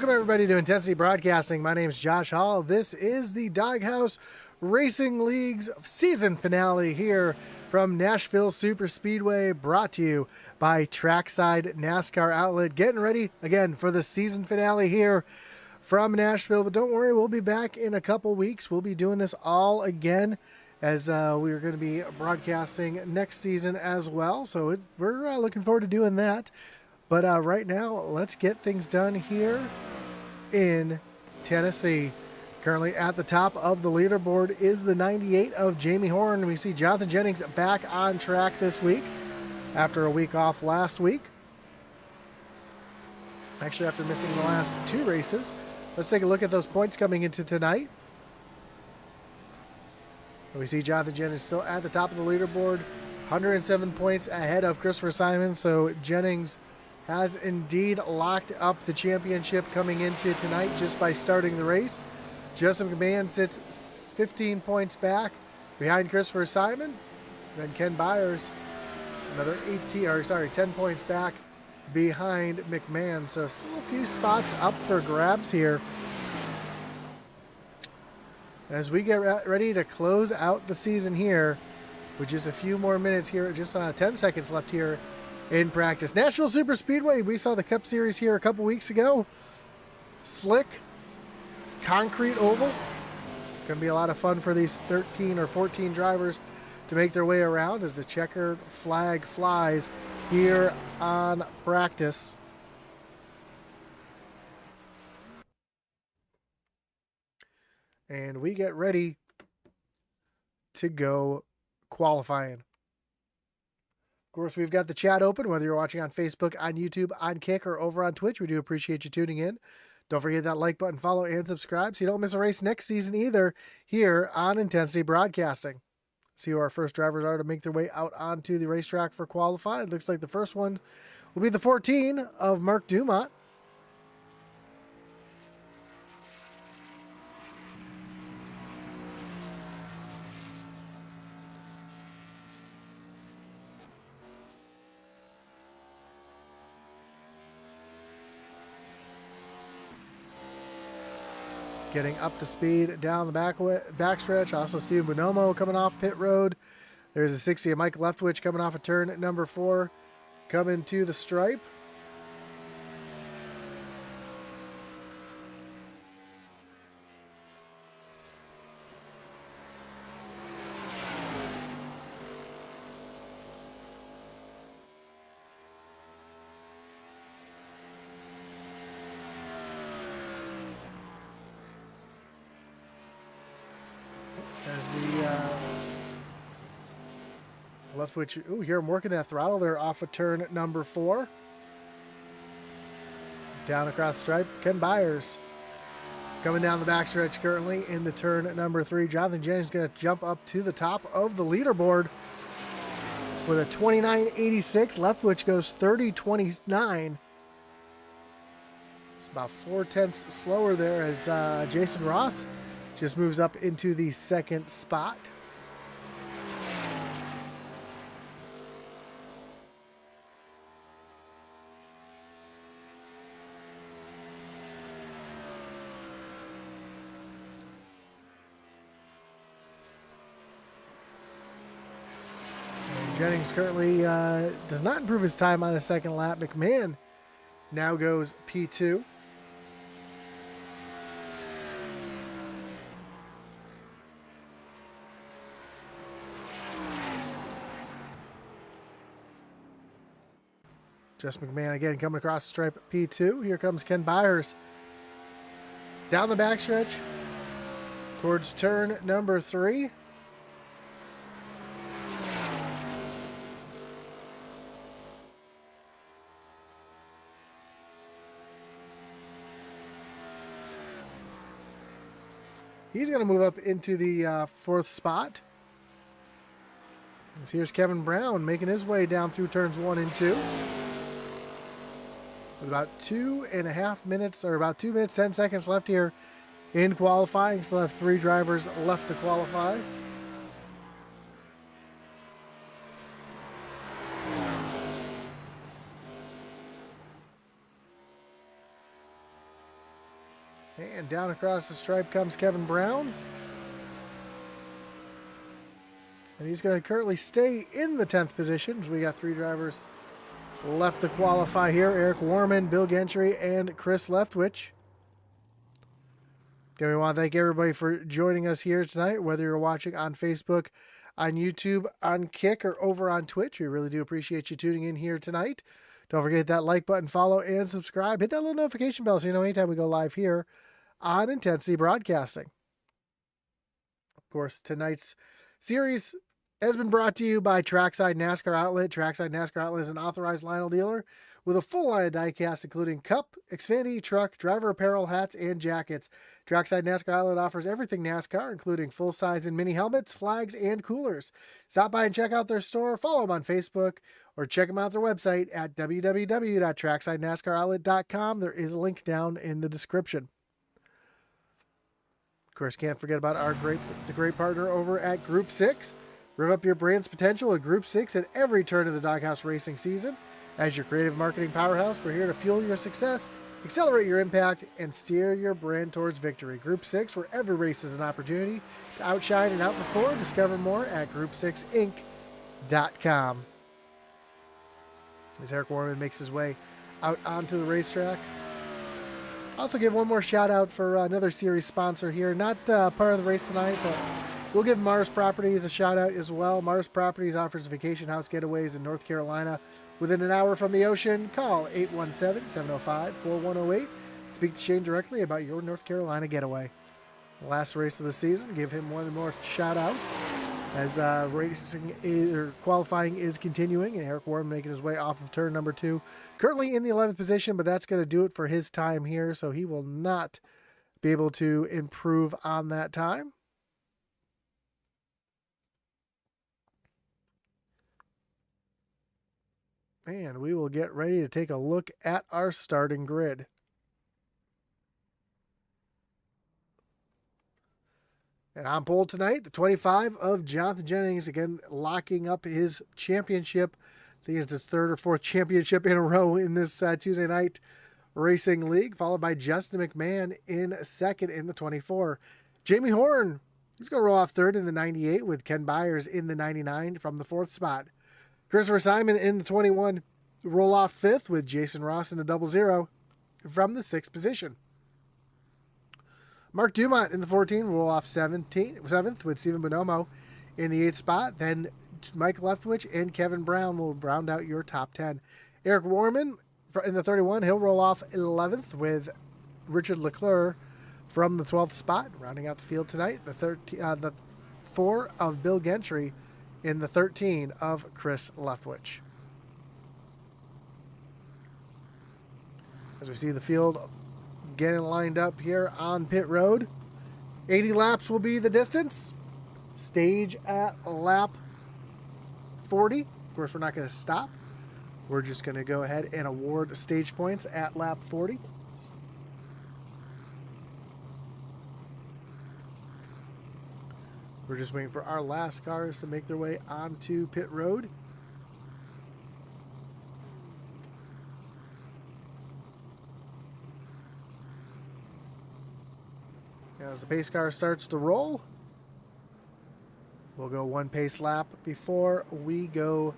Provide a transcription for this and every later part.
Welcome, everybody, to Intensity Broadcasting. My name is Josh Hall. This is the Doghouse Racing League's season finale here from Nashville Superspeedway, brought to you by Trackside NASCAR Outlet. Getting ready, again, for the season finale here from Nashville. But don't worry, we'll be back in a couple weeks. We'll be doing this all again, as we're going to be broadcasting next season as well. So we're looking forward to doing that. But right now, let's get things done here in Tennessee. Currently at the top of the leaderboard is the 98 of Jamie Horn. We see Jonathan Jennings back on track this week after a week off last week. Actually, after missing the last two races. Let's take a look at those points coming into tonight. We see Jonathan Jennings still at the top of the leaderboard, 107 points ahead of Christopher Simon. So Jennings has indeed locked up the championship coming into tonight just by starting the race. Justin McMahon sits 15 points back behind Christopher Simon. Then Ken Byers, 10 points back behind McMahon. So still a few spots up for grabs here as we get ready to close out the season here with just a few more minutes here, just 10 seconds left here in practice. Nashville Superspeedway, we saw the Cup Series here a couple weeks ago. Slick, concrete oval. It's going to be a lot of fun for these 13 or 14 drivers to make their way around as the checkered flag flies here on practice. And we get ready to go qualifying. Of course, we've got the chat open, whether you're watching on Facebook, on YouTube, on Kick, or over on Twitch. We do appreciate you tuning in. Don't forget that like button, follow, and subscribe so you don't miss a race next season either here on Intensity Broadcasting. See who our first drivers are to make their way out onto the racetrack for qualify. It looks like the first one will be the 14 of Mark Dumont. Getting up the speed down the backstretch. Also, Steven Bonomo coming off pit road. There's a 60 of Mike Leftwich coming off a turn at number 4, coming to the stripe. As the Leftwich, ooh, here I'm working that throttle there off of turn number 4. Down across the stripe, Ken Byers coming down the backstretch currently in the turn number 3. Jonathan Jennings is going to jump up to the top of the leaderboard with a 29.86. Leftwich goes 30.29. It's about 4/10 slower there as Jason Ross just moves up into the second spot. And Jennings currently does not improve his time on a second lap. McMahon now goes P2. Just McMahon again coming across the stripe at P2. Here comes Ken Byers down the backstretch towards turn number 3. He's going to move up into the 4th spot. And here's Kevin Brown making his way down through turns 1 and 2. With about 2.5 minutes, or about 2 minutes, 10 seconds left here in qualifying. Still have 3 drivers left to qualify. And down across the stripe comes Kevin Brown. And he's going to currently stay in the 10th position. So we got 3 drivers left to qualify here. Eric Warman, Bill Gentry, and Chris Leftwich. Again, we want to thank everybody for joining us here tonight, whether you're watching on Facebook, on YouTube, on Kick, or over on Twitch. We really do appreciate you tuning in here tonight. Don't forget that like button, follow, and subscribe. Hit that little notification bell so you know anytime we go live here on Intensity Broadcasting. Of course, tonight's series has been brought to you by Trackside NASCAR Outlet. Trackside NASCAR Outlet is an authorized Lionel dealer with a full line of diecast, including cup, Xfinity, truck, driver apparel, hats, and jackets. Trackside NASCAR Outlet offers everything NASCAR, including full-size and mini helmets, flags, and coolers. Stop by and check out their store, follow them on Facebook, or check them out at their website at www.tracksidenascaroutlet.com. There is a link down in the description. Of course, can't forget about the great partner over at Group 6. Rev up your brand's potential at Group 6 at every turn of the Doghouse racing season. As your creative marketing powerhouse, we're here to fuel your success, accelerate your impact, and steer your brand towards victory. Group 6, where every race is an opportunity to outshine and outperform. Discover more at group6inc.com. As Eric Warman makes his way out onto the racetrack. Also give one more shout out for another series sponsor here. Not part of the race tonight, but we'll give Mars Properties a shout out as well. Mars Properties offers vacation house getaways in North Carolina within an hour from the ocean. Call 817-705-4108. Speak to Shane directly about your North Carolina getaway. Last race of the season, give him one more shout out as qualifying is continuing, and Eric Warren making his way off of turn number 2. Currently in the 11th position, but that's going to do it for his time here, so he will not be able to improve on that time. And we will get ready to take a look at our starting grid. And on pole tonight, the 25 of Jonathan Jennings, again, locking up his championship. I think it's his 3rd or 4th championship in a row in this Tuesday night racing league, followed by Justin McMahon in 2nd in the 24. Jamie Horn, he's going to roll off 3rd in the 98 with Ken Byers in the 99 from the 4th spot. Christopher Simon in the 21, roll off 5th with Jason Ross in the 00 from the 6th position. Mark Dumont in the 14, roll off 7th with Stephen Bonomo in the 8th spot. Then Mike Leftwich and Kevin Brown will round out your top 10. Eric Warman in the 31, he'll roll off 11th with Richard Leclerc from the 12th spot. Rounding out the field tonight, the 4 of Bill Gentry in the 13 of Chris Leftwich. As we see the field getting lined up here on pit road. 80 laps will be the distance. Stage at lap 40. Of course, we're not going to stop. We're just going to go ahead and award stage points at lap 40. We're just waiting for our last cars to make their way onto pit road. As the pace car starts to roll, we'll go 1 pace lap before we go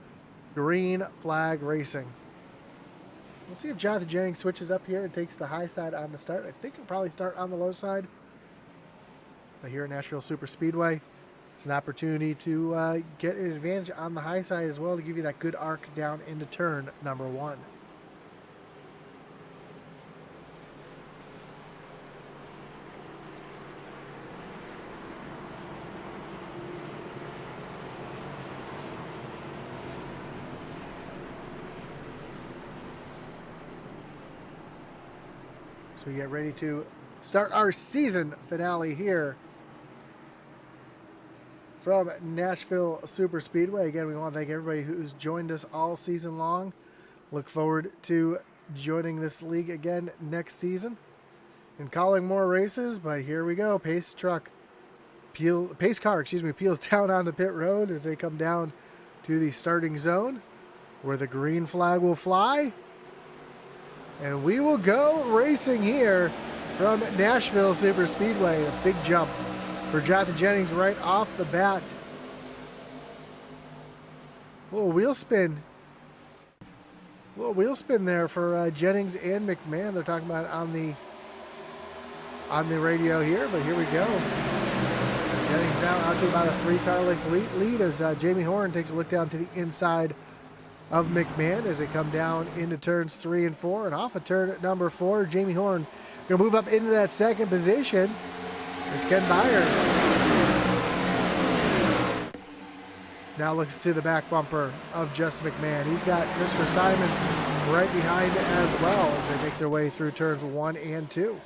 green flag racing. We'll see if Jonathan Jennings switches up here and takes the high side on the start. I think he'll probably start on the low side. But here at Nashville Superspeedway, it's an opportunity to get an advantage on the high side as well to give you that good arc down into turn number 1. So we get ready to start our season finale here from Nashville Superspeedway. Again, we want to thank everybody who's joined us all season long. Look forward to joining this league again next season and calling more races. But here we go. Pace car peels down onto pit road as they come down to the starting zone where the green flag will fly. And we will go racing here from Nashville Superspeedway. A big jump for Jonathan Jennings right off the bat. Little wheel spin. Little wheel spin there for Jennings and McMahon. They're talking about it on the radio here, but here we go. Jennings now out to about a 3-car length lead as Jamie Horn takes a look down to the inside of McMahon as they come down into turns 3 and 4. And off of turn number 4, Jamie Horn going to move up into that second position as Ken Byers now looks to the back bumper of Just McMahon. He's got Christopher Simon right behind as well as they make their way through turns 1 and 2.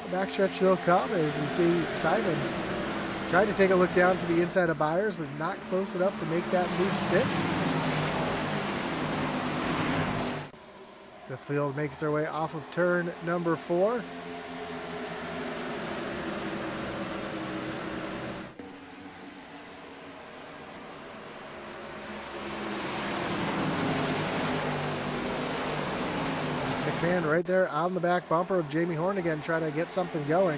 The backstretch they'll come as we see Simon tried to take a look down to the inside of Byers, was not close enough to make that move stick. The field makes their way off of turn number 4. McMahon right there on the back bumper of Jamie Horn again, trying to get something going.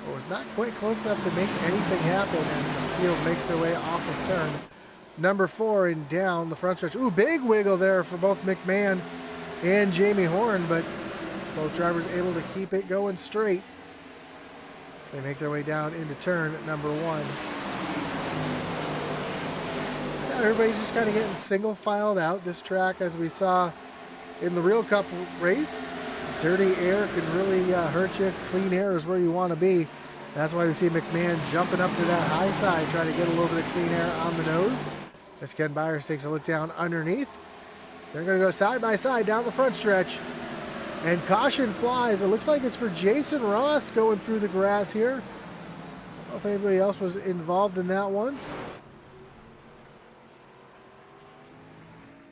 But was not quite close enough to make anything happen as the field makes their way off of turn number 4 and down the front stretch. Ooh, big wiggle there for both McMahon and Jamie Horn, but both drivers able to keep it going straight as they make their way down into turn number 1. Everybody's just kind of getting single filed out. This track, as we saw in the Real Cup race, dirty air can really hurt you. Clean air is where you want to be. That's why we see McMahon jumping up to that high side, trying to get a little bit of clean air on the nose. As Ken Byers takes a look down underneath. They're going to go side by side down the front stretch. And caution flies. It looks like it's for Jason Ross going through the grass here. I don't know if anybody else was involved in that one.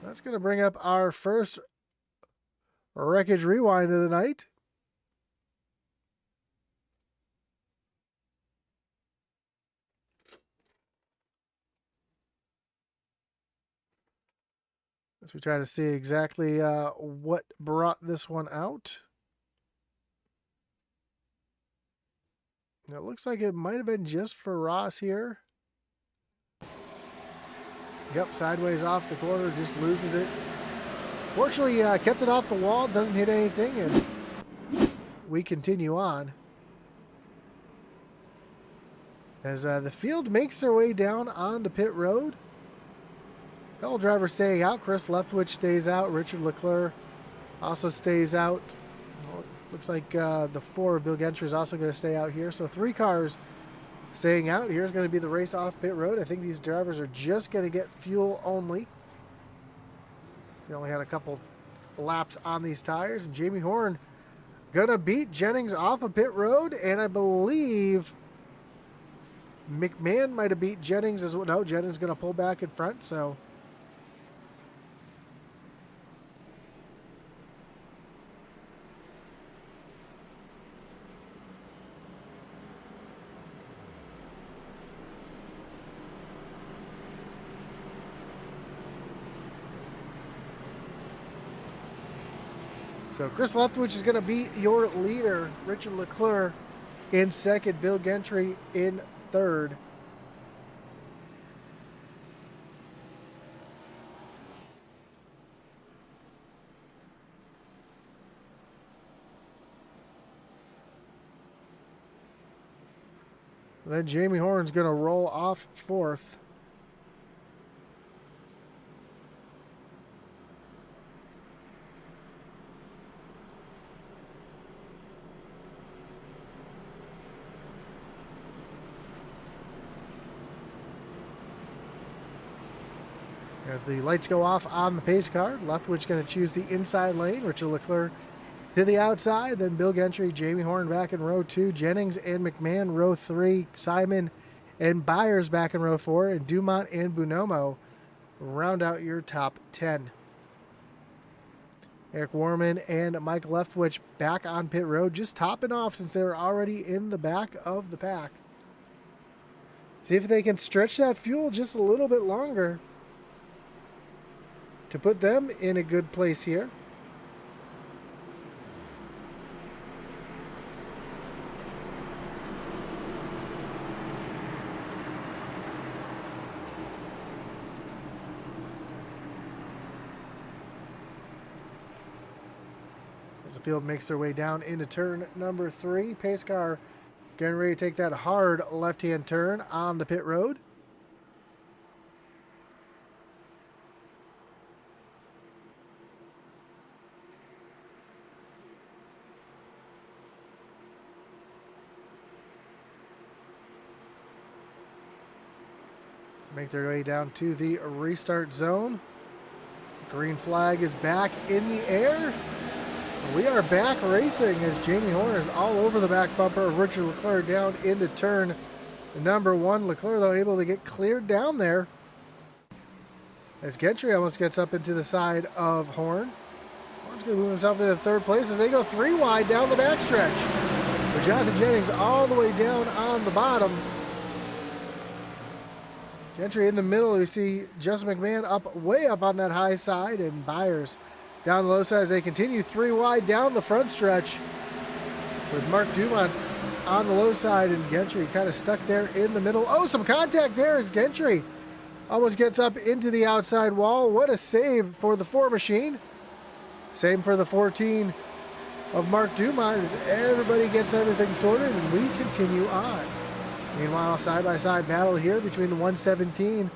That's going to bring up our first wreckage rewind of the night. As we try to see exactly what brought this one out. And it looks like it might have been just for Ross here. Yep, sideways off the corner, just loses it. Fortunately, kept it off the wall, doesn't hit anything, and we continue on. As the field makes their way down onto pit road. A couple drivers staying out. Chris Leftwich stays out. Richard Leclerc also stays out. Well, looks like the 4 of Bill Gentry is also going to stay out here. So 3 cars staying out. Here's going to be the race off pit road. I think these drivers are just going to get fuel only. They only had a couple laps on these tires. And Jamie Horn going to beat Jennings off of pit road. And I believe McMahon might have beat Jennings as well. No, Jennings going to pull back in front. So Chris Leftwich is going to beat your leader, Richard Leclerc, in second. Bill Gentry in third. Then Jamie Horn's going to roll off fourth. As the lights go off on the pace car, Leftwich going to choose the inside lane. Richard Leclerc to the outside. Then Bill Gentry, Jamie Horn back in row 2. Jennings and McMahon row 3. Simon and Byers back in row 4. And Dumont and Bonomo round out your top 10. Eric Warman and Mike Leftwich back on pit road, just topping off since they were already in the back of the pack. See if they can stretch that fuel just a little bit longer. to put them in a good place here. As the field makes their way down into turn number 3, pace car getting ready to take that hard left-hand turn on the pit road. Make their way down to the restart zone. Green flag is back in the air. We are back racing as Jamie Horner is all over the back bumper of Richard Leclerc down into turn number 1. Leclerc, though, able to get cleared down there as Gentry almost gets up into the side of Horn. Horn's going to move himself into third place as they go 3 wide down the backstretch. But Jonathan Jennings all the way down on the bottom. Gentry in the middle. We see Justin McMahon up way up on that high side, and Byers down the low side as they continue 3 wide down the front stretch with Mark Dumont on the low side, and Gentry kind of stuck there in the middle. Oh, some contact there as Gentry almost gets up into the outside wall. What a save for the 4 machine. Same for the 14 of Mark Dumont as everybody gets everything sorted, and we continue on. Meanwhile, side-by-side battle here between the 117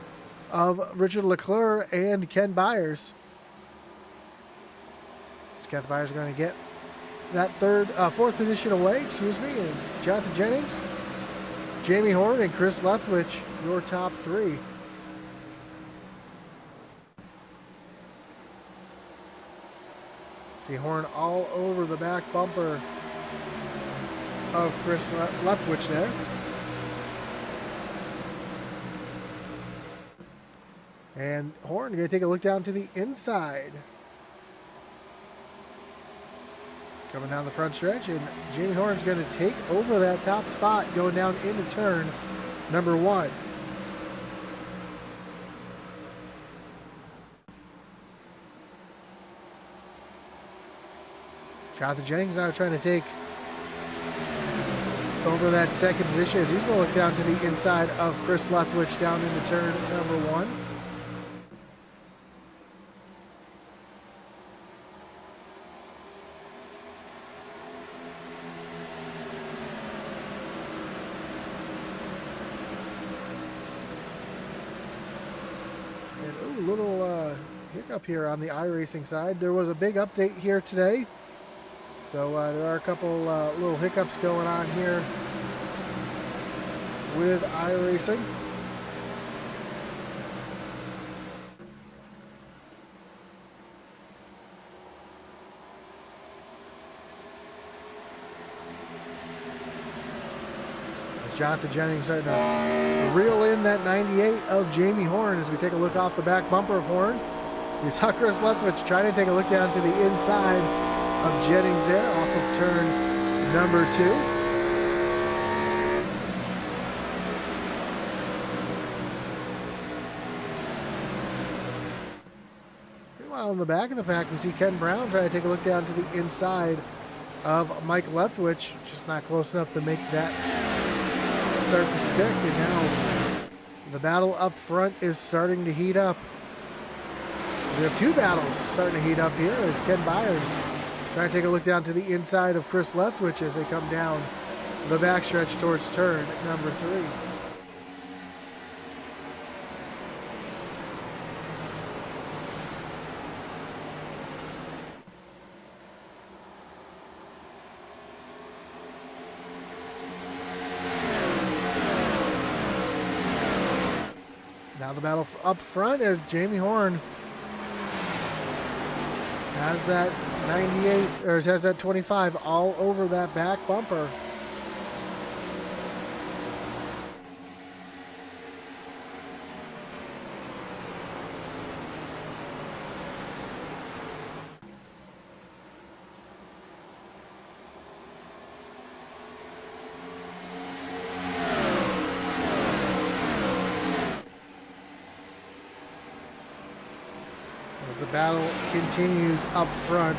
of Richard Leclerc and Ken Byers. Kenneth Byers are going to get that fourth position away, excuse me. It's Jonathan Jennings, Jamie Horn, and Chris Leftwich, your top 3. See Horn all over the back bumper of Chris Leftwich there. And Horn going to take a look down to the inside. Coming down the front stretch, and Jamie Horn's going to take over that top spot going down into turn number 1. Jonathan Jennings now trying to take over that second position as he's going to look down to the inside of Chris Leftwich down into turn number 1. Little hiccup here on the iRacing side. There was a big update here today, so there are a couple little hiccups going on here with iRacing. Jonathan Jennings starting to reel in that 98 of Jamie Horn as we take a look off the back bumper of Horn. We saw Chris Leftwich trying to take a look down to the inside of Jennings there off of turn number 2. Meanwhile, in the back of the pack, we see Ken Brown trying to take a look down to the inside of Mike Leftwich, just not close enough to make that start to stick. And now the battle up front is starting to heat up. We have 2 battles starting to heat up here as Ken Byers trying to take a look down to the inside of Chris Leftwich as they come down the backstretch towards turn number 3. Now the battle up front as Jamie Horn has that 98, or has that 25 all over that back bumper. battle continues up front.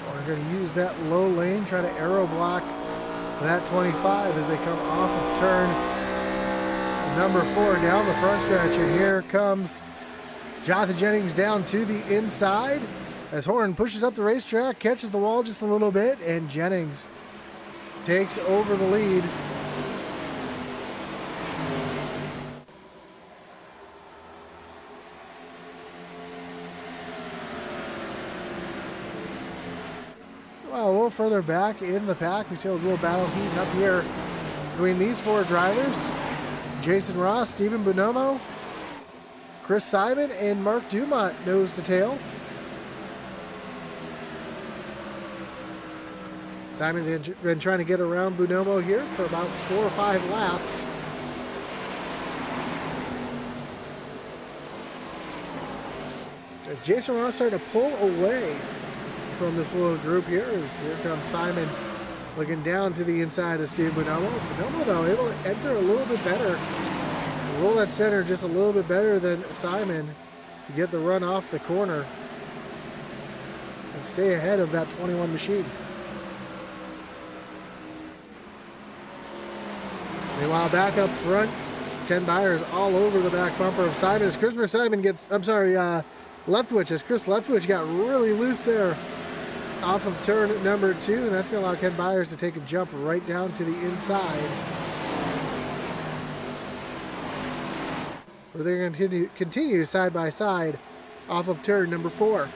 We're going to use that low lane, try to aero block that 25 as they come off of turn number 4 down the front stretch. And here comes Jonathan Jennings down to the inside as Horn pushes up the racetrack, catches the wall just a little bit, and Jennings takes over the lead. Well, a little further back in the pack, we see a little battle heating up here between these 4 drivers. Jason Ross, Stephen Bonomo, Chris Simon, and Mark Dumont nose to tail. Simon's been trying to get around Bonomo here for about 4 or 5 laps. As Jason Ross starting to pull away from this little group here, as here comes Simon looking down to the inside of Steve Bonomo. Bonomo, though, able to enter a little bit better. Roll that center just a little bit better than Simon to get the run off the corner and stay ahead of that 21 machine. Meanwhile, back up front, Ken Byers all over the back bumper of Simon as Christopher Simon gets, Leftwich, as Chris Leftwich got really loose there off of turn number 2, and that's going to allow Ken Byers to take a jump right down to the inside. Where they're going to continue side by side off of turn number 4.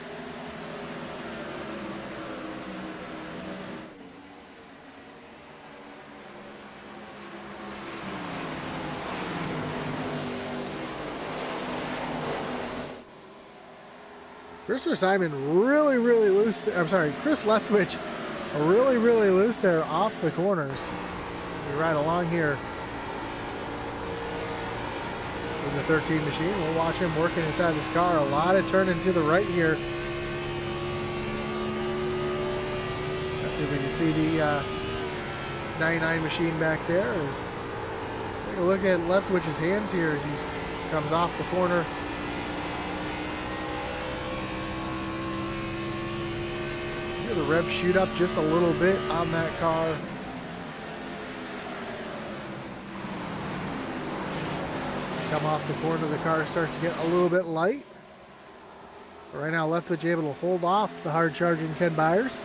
Christopher Simon really loose. Chris Leftwich really loose there off the corners. We ride along here with the 13 machine. We'll watch him working inside this car. A lot of turning to the right here. Let's see if we can see the 99 machine back there. Take a look at Leftwich's hands here as he comes off the corner. The rev shoot up just a little bit on that car. Come off the corner, the car starts to get a little bit light. But right now, Leftwich able to hold off the hard charging Ken Byers.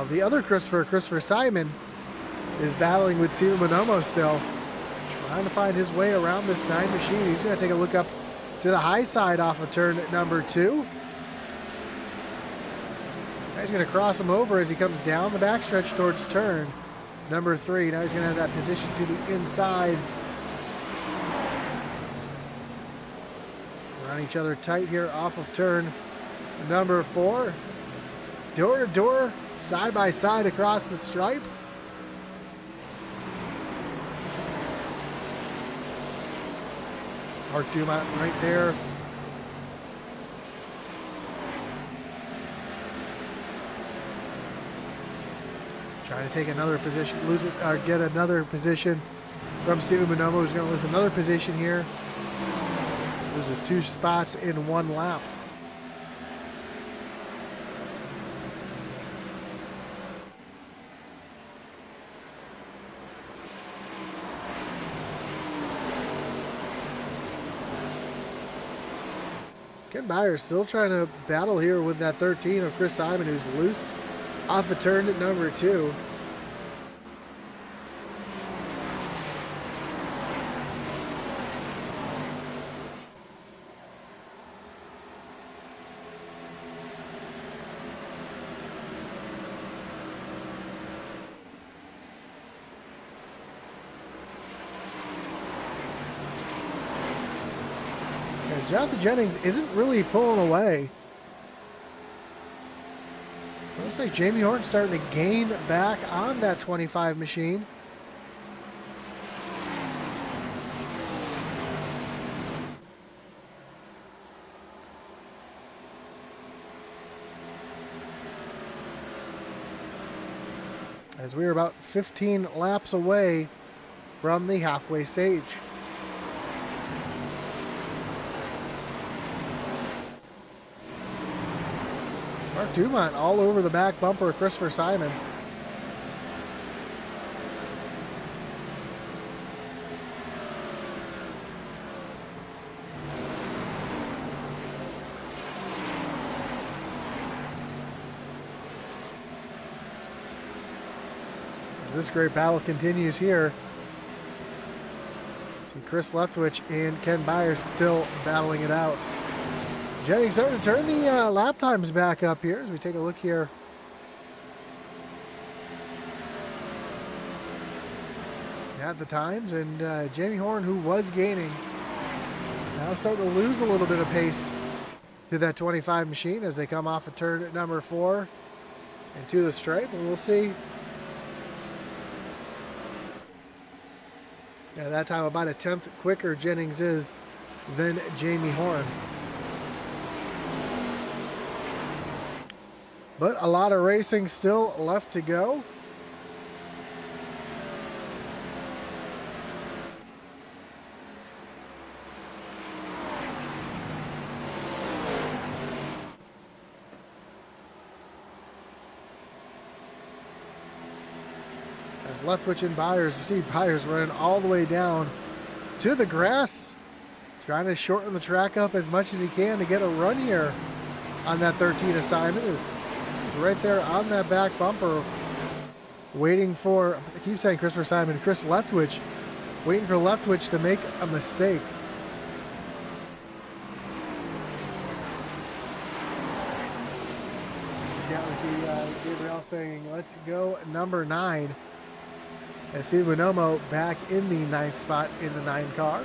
The other Christopher Simon, is battling with Steven Bonomo still, trying to find his way around this 9 machine. He's going to take a look up to the high side off of turn number 2. Now he's going to cross him over as he comes down the backstretch towards turn number 3. Now he's going to have that position to the inside. Around each other tight here off of turn number 4. Door to door, side by side across the stripe. Mark Dumont right there. Trying to take another position, lose it, or get another position from Steven Bonomo, who's going to lose another position here. Loses 2 spots in 1 lap. Ken Byers still trying to battle here with that 13 of Chris Simon, who's loose off of turn at number 2. Jonathan Jennings isn't really pulling away. It looks like Jamie Horton's starting to gain back on that 25 machine. as we are about 15 laps away from the halfway stage. Mark Dumont all over the back bumper of Christopher Simon. As this great battle continues here, see Chris Leftwich and Ken Byers still battling it out. Jennings starting to turn the lap times back up here as we take a look here. At the times, and Jamie Horn, who was gaining, now starting to lose a little bit of pace to that 25 machine as they come off of turn number 4 and to the stripe, and we'll see. At that time, about a 10th quicker Jennings is than Jamie Horn. But a lot of racing still left to go. As Leftwich and Byers, you see Byers running all the way down to the grass, trying to shorten the track up as much as he can to get a run here on that 13 assignment. Is right there on that back bumper, waiting for, I keep saying Christopher Simon, Chris Leftwich, waiting for Leftwich to make a mistake. Yeah, we see Gabriel saying, let's go number 9. As Steve Bonomo back in the 9th spot in the 9 car.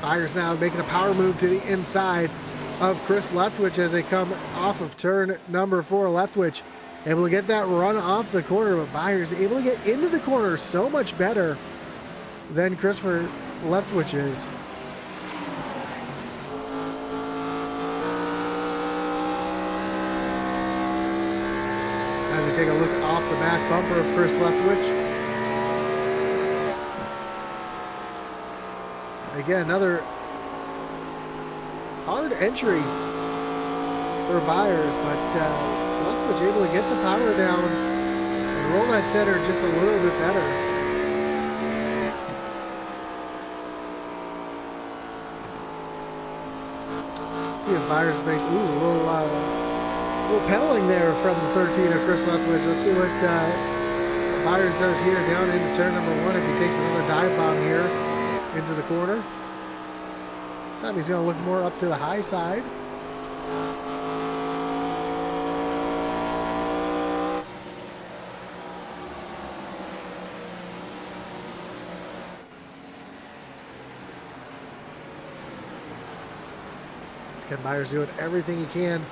Byers now making a power move to the inside of Chris Leftwich as they come off of turn number 4. Leftwich able to get that run off the corner, but Byers able to get into the corner so much better than Christopher Leftwich is. As we take a look off the back bumper of Chris Leftwich. Again, another hard entry for Byers, but Leftwich able to get the power down and roll that center just a little bit better. See if Byers makes a little pedaling there from the 13 of Chris Leftwich. Let's see what Byers does here down into turn number 1 if he takes another dive bomb here into the corner. This time he's going to look more up to the high side. Ken Byers doing everything he can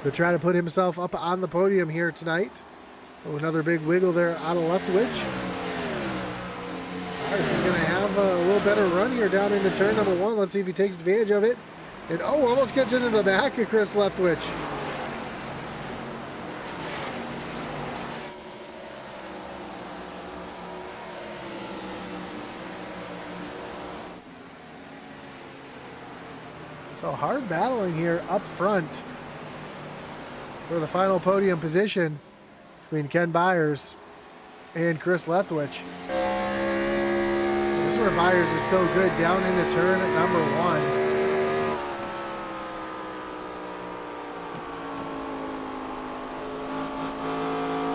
to try to put himself up on the podium here tonight. Oh, another big wiggle there out of Leftwich. Byers is going to have a little better run here down into turn number 1. Let's see if he takes advantage of it. And almost gets into the back of Chris Leftwich. So hard battling here up front for the final podium position between Ken Byers and Chris Leftwich. This is where Byers is so good down into turn number 1.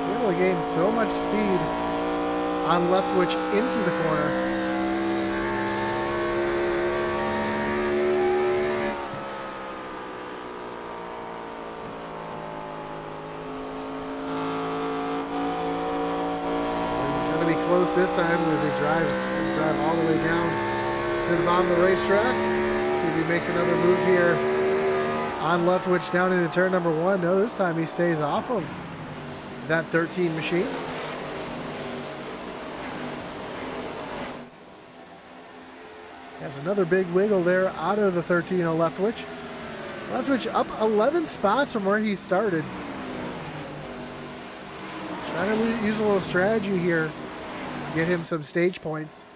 He's able to gain so much speed on Leftwich into the corner. Close this time as he drive all the way down to the bottom of the racetrack. See if he makes another move here on Leftwich down into turn number 1. No, this time he stays off of that 13 machine. Has another big wiggle there out of the 13 on Leftwich. Leftwich up 11 spots from where he started. Trying to use a little strategy here. Get him some stage points.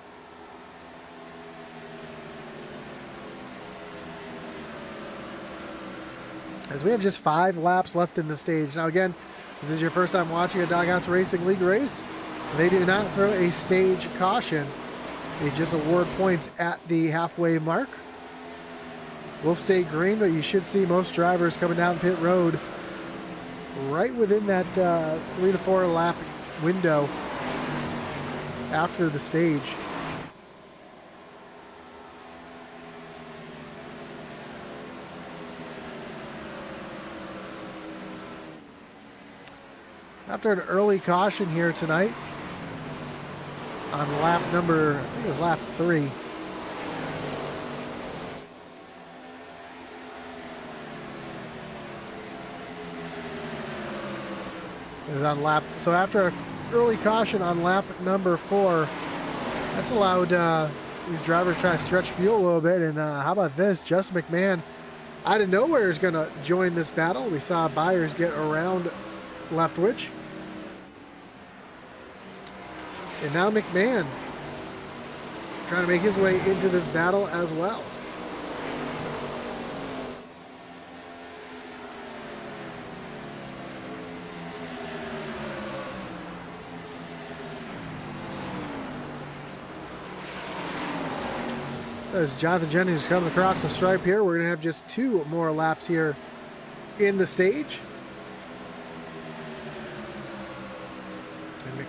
As we have just 5 laps left in the stage. Now again, if this is your first time watching a Doghouse Racing League race, they do not throw a stage caution. They just award points at the halfway mark. Will stay green, but you should see most drivers coming down pit road right within that 3 to 4 lap window after the stage. After an early caution here tonight on lap number, I think it was lap 3. It was on lap, so after an early caution on lap number 4, that's allowed these drivers try to stretch fuel a little bit. And how about this? Justin McMahon out of nowhere is going to join this battle. We saw Byers get around Leftwich. And now McMahon trying to make his way into this battle as well. So as Jonathan Jennings comes across the stripe here, we're going to have just 2 more laps here in the stage.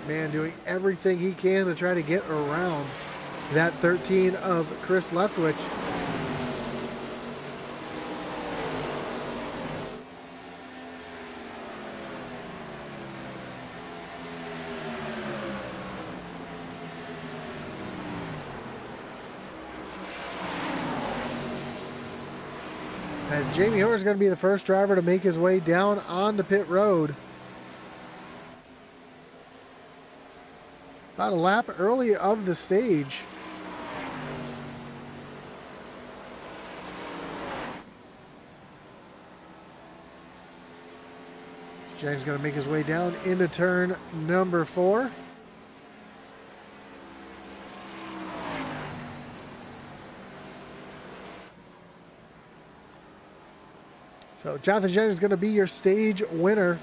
McMahon doing everything he can to try to get around that 13 of Chris Leftwich. As Jamie Orr is going to be the first driver to make his way down onto pit road. About a lap early of the stage. James going to make his way down into turn number 4. So Jonathan Jennings is going to be your stage winner.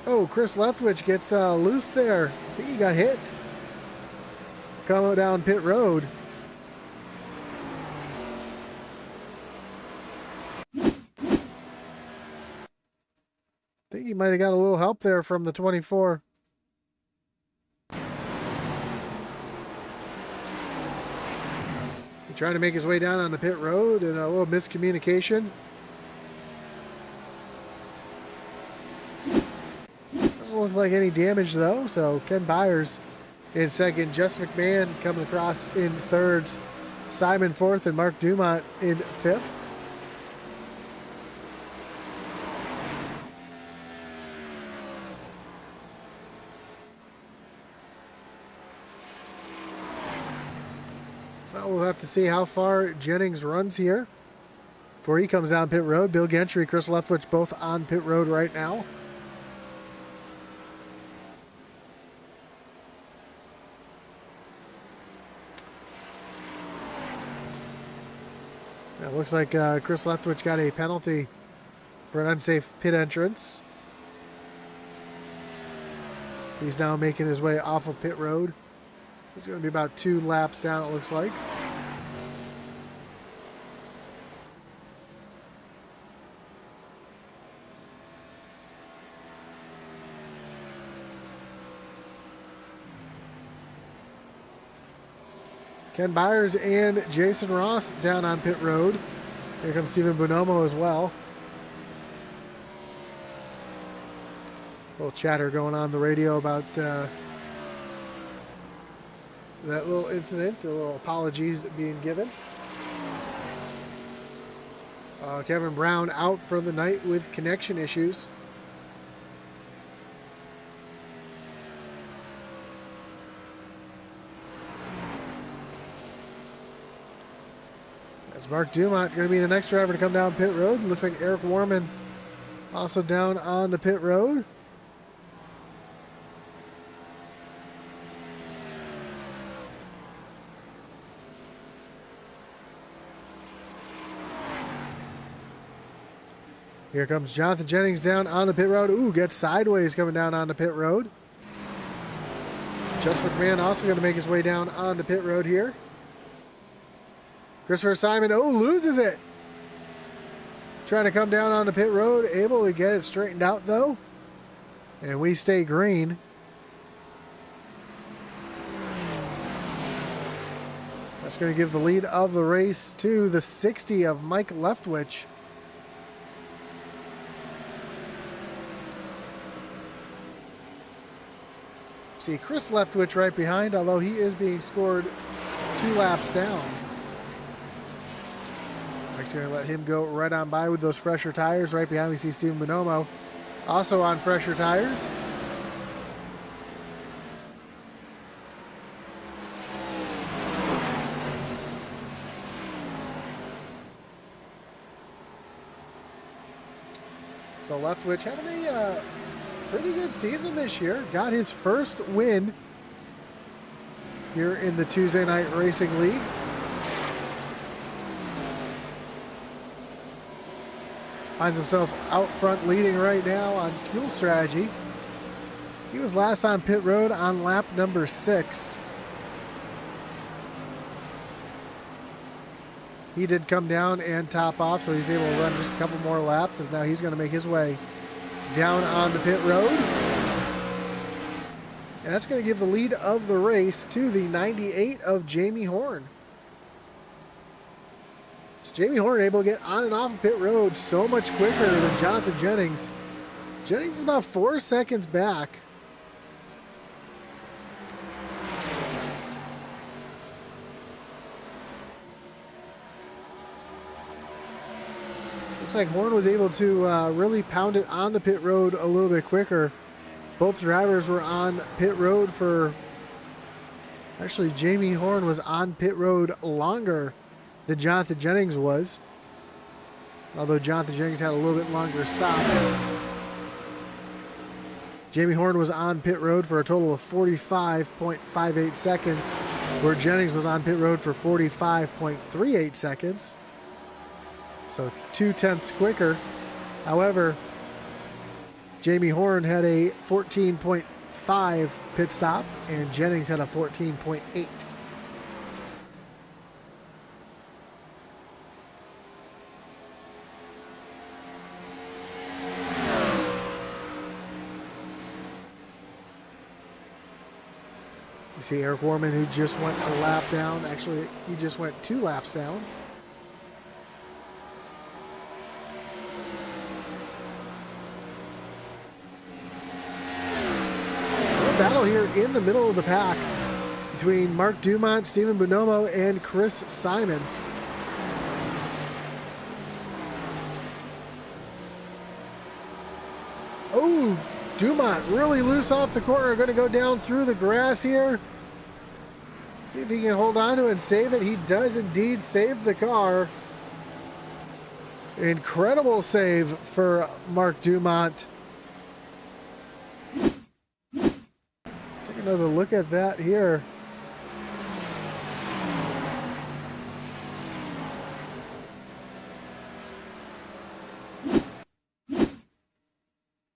Oh, Chris Leftwich gets loose there. I think he got hit. Coming down pit road. I think he might have got a little help there from the 24. He trying to make his way down on the pit road and a little miscommunication. Doesn't look like any damage though, so Ken Byers in second. Justin McMahon comes across in third. Simon fourth and Mark Dumont in fifth. Well, we'll have to see how far Jennings runs here before he comes down pit road. Bill Gentry, Chris Leftwich both on pit road right now. It looks like Chris Leftwich got a penalty for an unsafe pit entrance. He's now making his way off of pit road. He's going to be about 2 laps down, it looks like. Ken Byers and Jason Ross down on pit road. Here comes Stephen Bonomo as well. A little chatter going on the radio about that little incident, a little apologies being given. Kevin Brown out for the night with connection issues. That's Mark Dumont going to be the next driver to come down pit road. Looks like Eric Warman also down on the pit road. Here comes Jonathan Jennings down on the pit road. Ooh, gets sideways coming down on the pit road. Just McMahon also going to make his way down on the pit road here. Christopher Simon, loses it. Trying to come down on the pit road. Able to get it straightened out, though. And we stay green. That's going to give the lead of the race to the 60 of Mike Leftwich. See Chris Leftwich right behind, although he is being scored 2 laps down. Mike's going to let him go right on by with those fresher tires. Right behind we see Steven Bonomo also on fresher tires. So Leftwich having a pretty good season this year. Got his first win here in the Tuesday Night Racing League. Finds himself out front leading right now on fuel strategy. He was last on pit road on lap number 6. He did come down and top off, so he's able to run just a couple more laps as now he's going to make his way down on the pit road. And that's going to give the lead of the race to the 98 of Jamie Horn. So Jamie Horn able to get on and off the pit road so much quicker than Jonathan Jennings. Jennings is about 4 seconds back. Looks like Horn was able to really pound it on the pit road a little bit quicker. Both drivers were on pit road for... Actually, Jamie Horn was on pit road longer than Jonathan Jennings was. Although Jonathan Jennings had a little bit longer stop. Jamie Horn was on pit road for a total of 45.58 seconds, where Jennings was on pit road for 45.38 seconds. So 0.2 quicker. However, Jamie Horn had a 14.5 pit stop and Jennings had a 14.8. You see Eric Warman, who just went a lap down. Actually, he just went 2 laps down. Battle here in the middle of the pack between Mark Dumont, Steven Bonomo, and Chris Simon. Oh, Dumont really loose off the corner. Going to go down through the grass here. See if he can hold on to it and save it. He does indeed save the car. Incredible save for Mark Dumont. Another look at that here.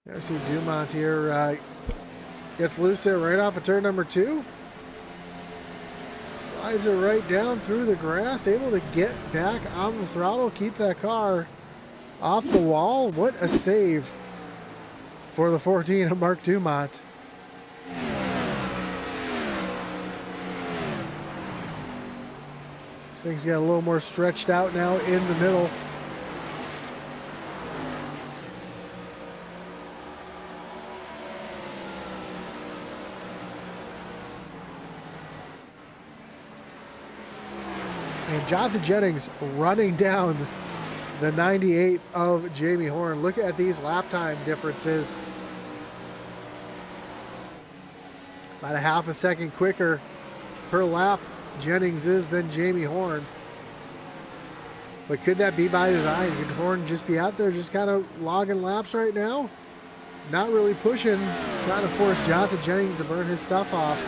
I see Dumont here gets loose there right off of turn number 2. Slides it right down through the grass, able to get back on the throttle, keep that car off the wall. What a save for the 14 of Mark Dumont. This thing's got a little more stretched out now in the middle. And Jonathan Jennings running down the 98 of Jamie Horn. Look at these lap time differences. About a half a second quicker per lap Jennings is than Jamie Horn. But could that be by design? Could Horn just be out there just kind of logging laps right now? Not really pushing, trying to force Jonathan Jennings to burn his stuff off.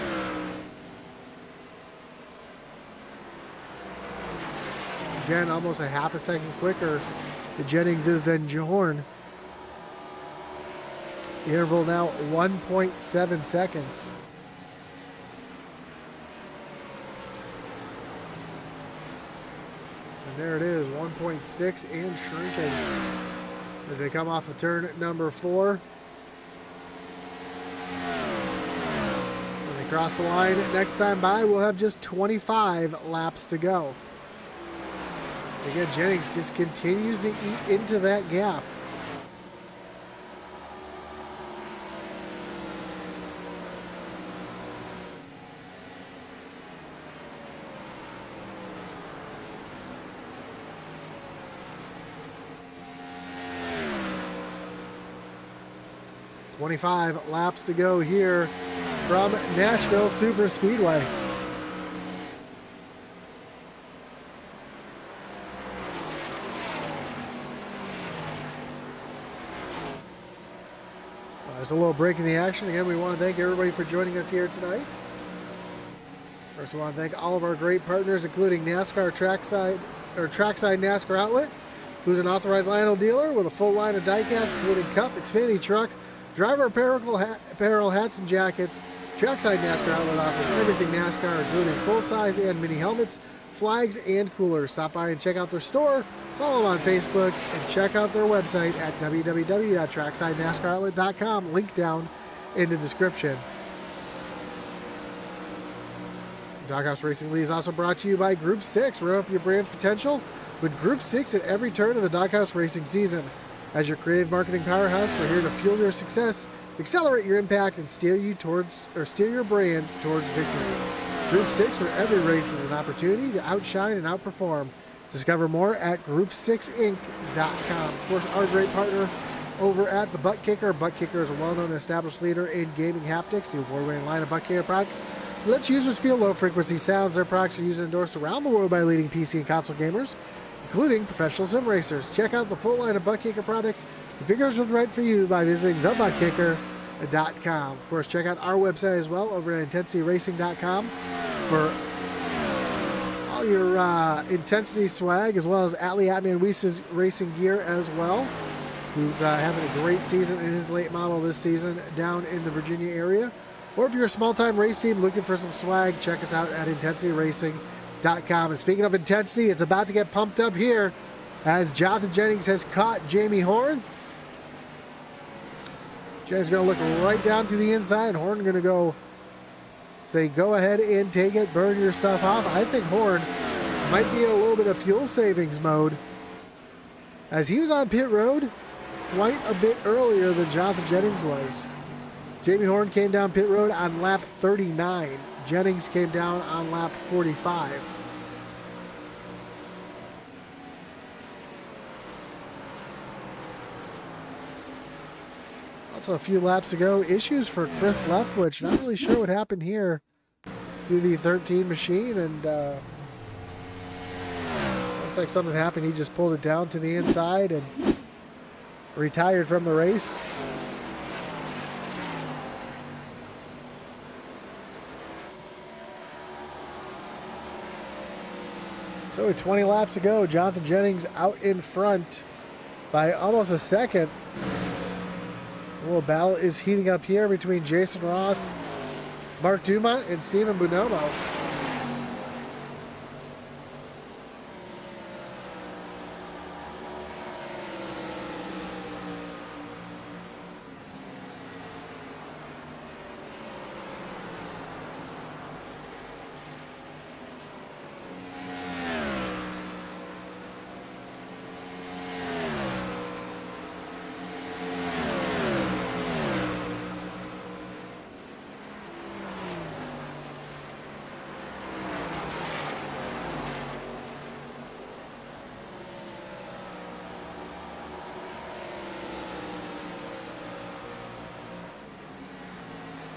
Again, almost a half a second quicker the Jennings is than Horn. The interval now 1.7 seconds. And there it is, 1.6 and shrinking as they come off of turn number 4. When they cross the line next time by, we'll have just 25 laps to go. Again, Jennings just continues to eat into that gap. "25 laps to go here from Nashville Superspeedway." There's a little break in the action. Again, we want to thank everybody for joining us here tonight. First, we want to thank all of our great partners, including Trackside NASCAR Outlet, who's an authorized Lionel dealer with a full line of diecast, including cup, Xfinity, truck, driver apparel, hats, and jackets. Trackside NASCAR Outlet offers everything NASCAR, including full-size and mini helmets, flags, and coolers. Stop by and check out their store, follow them on Facebook, and check out their website at www.tracksidenascaroutlet.com. Link down in the description. Doghouse Racing League is also brought to you by Group 6. Rev up your brand's potential with Group 6 at every turn of the Doghouse Racing season. As your creative marketing powerhouse, we're here to fuel your success, accelerate your impact, and steer your brand towards victory. Group 6, where every race is an opportunity to outshine and outperform. Discover more at group6inc.com. Of course, our great partner over at the Butt Kicker. Butt Kicker is a well-known and established leader in gaming haptics. The award-winning line of Butt Kicker products lets users feel low-frequency sounds. Their products are used and endorsed around the world by leading PC and console gamers, including professional sim racers. Check out the full line of Butt Kicker products. Configure is right for you by visiting thebuttkicker.com. Of course, check out our website as well over at intensityracing.com for all your Intensity swag, as well as Atman Weiss's racing gear as well, who's having a great season in his late model this season down in the Virginia area. Or if you're a small-time race team looking for some swag, check us out at intensityracing.com. And speaking of intensity, it's about to get pumped up here as Jonathan Jennings has caught Jamie Horn. Jennings going to look right down to the inside. Horn going to go ahead and take it, burn your stuff off. I think Horn might be in a little bit of fuel savings mode, as he was on pit road quite a bit earlier than Jonathan Jennings was. Jamie Horn came down pit road on lap 39. Jennings came down on lap 45. Also a few laps ago, issues for Chris Leftwich. Not really sure what happened here to the 13 machine, and looks like something happened. He just pulled it down to the inside and retired from the race. So with 20 laps to go, Jonathan Jennings out in front by almost a second. The little battle is heating up here between Jason Ross, Mark Dumont, and Steven Bonomo.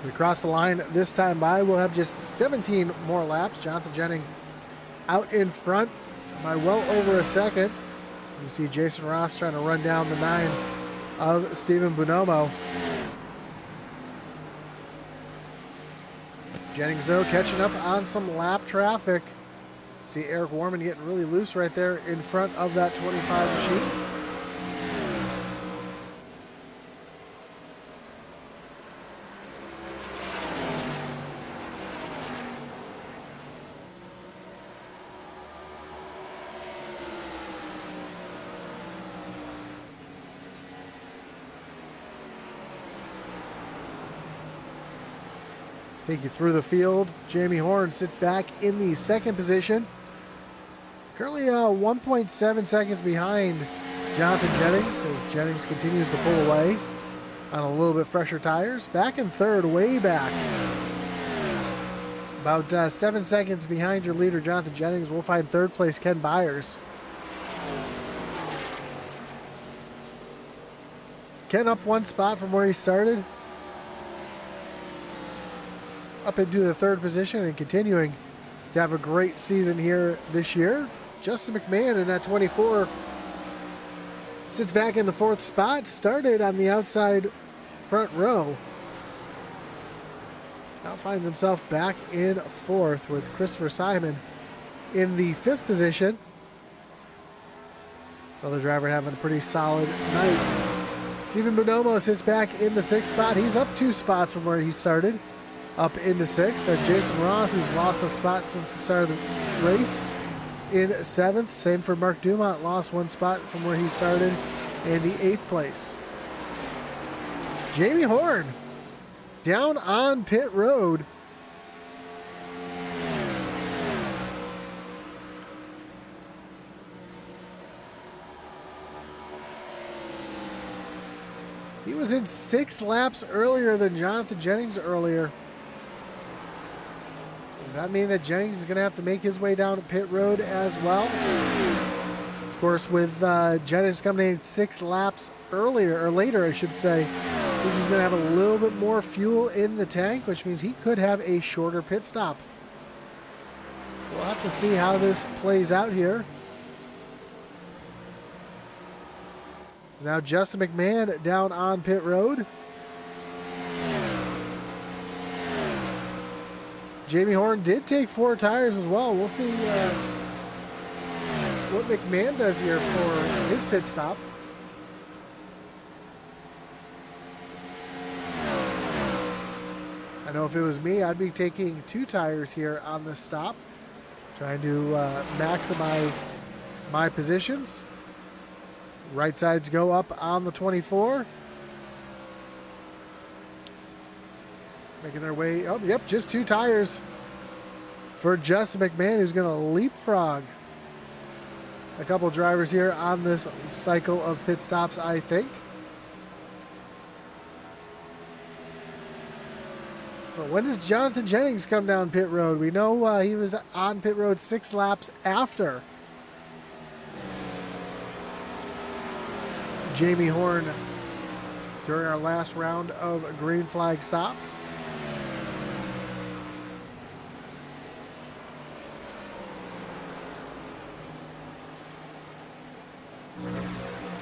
We cross the line this time by. We'll have just 17 more laps. Jonathan Jennings out in front by well over a second. You see Jason Ross trying to run down the 9 of Stephen Bonomo. Jennings, though, catching up on some lap traffic. See Eric Warman getting really loose right there in front of that 25 machine. Take you through the field. Jamie Horn sits back in the second position. Currently 1.7 seconds behind Jonathan Jennings as Jennings continues to pull away on a little bit fresher tires. Back in third, way back. About 7 seconds behind your leader, Jonathan Jennings. We'll find third place, Ken Byers. Ken up one spot from where he started. Up into the third position and continuing to have a great season here this year. Justin McMahon in that 24 sits back in the fourth spot. Started on the outside front row. Now finds himself back in fourth with Christopher Simon in the fifth position. Another driver having a pretty solid night. Stephen Bonomo sits back in the sixth spot. He's up 2 spots from where he started, up into sixth. And Jason Ross, who's lost a spot since the start of the race, in seventh. Same for Mark Dumont, lost 1 spot from where he started in the 8th place. Jamie Horn down on pit road. He was in 6 laps earlier than Jonathan Jennings earlier. Does that mean that Jennings is going to have to make his way down to pit road as well? Of course, with Jennings coming in 6 laps earlier, or later, I should say, this is going to have a little bit more fuel in the tank, which means he could have a shorter pit stop. So we'll have to see how this plays out here. Now Justin McMahon down on pit road. Jamie Horn did take 4 tires as well. We'll see what McMahon does here for his pit stop. I know if it was me, I'd be taking 2 tires here on this stop, trying to maximize my positions. Right sides go up on the 24. Making their way up. Yep, just 2 tires for Justin McMahon, who's going to leapfrog a couple drivers here on this cycle of pit stops, I think. So when does Jonathan Jennings come down pit road? We know he was on pit road 6 laps after Jamie Horn during our last round of green flag stops.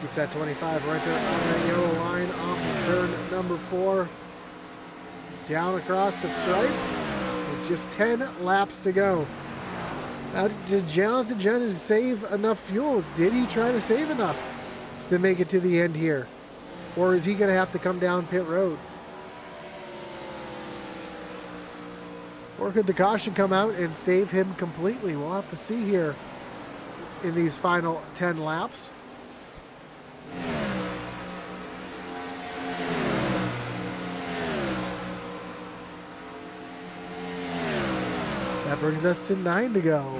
Gets that 25 right there on that yellow line off of turn number 4. Down across the stripe with just 10 laps to go. Now, did Jonathan Jennings save enough fuel? Did he try to save enough to make it to the end here? Or is he going to have to come down pit road? Or could the caution come out and save him completely? We'll have to see here in these final 10 laps. That brings us to 9 to go.